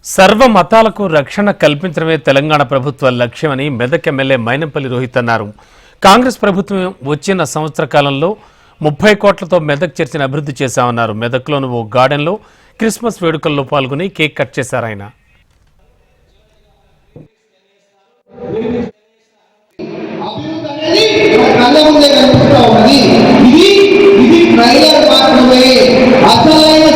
సర్వ మతాలకు రక్షణ కల్పించడమే తెలంగాణ ప్రభుత్వ లక్ష్యమని మెదక్ ఎమ్మెల్యే మైనంపల్లి రోహిత్ అన్నారు. కాంగ్రెస్ ప్రభుత్వం వచ్చిన సంవత్సర కాలంలో 30 కోట్లతో మెదక్ చర్చిని అభివృద్ధి చేశామన్నారు. మెదక్లోని ఓ గార్డెన్లో క్రిస్మస్ వేడుకల్లో పాల్గొని కేక్ కట్ చేశారు ఆయన. ఇది ట్రైలర్ మాత్రమే, అసలైన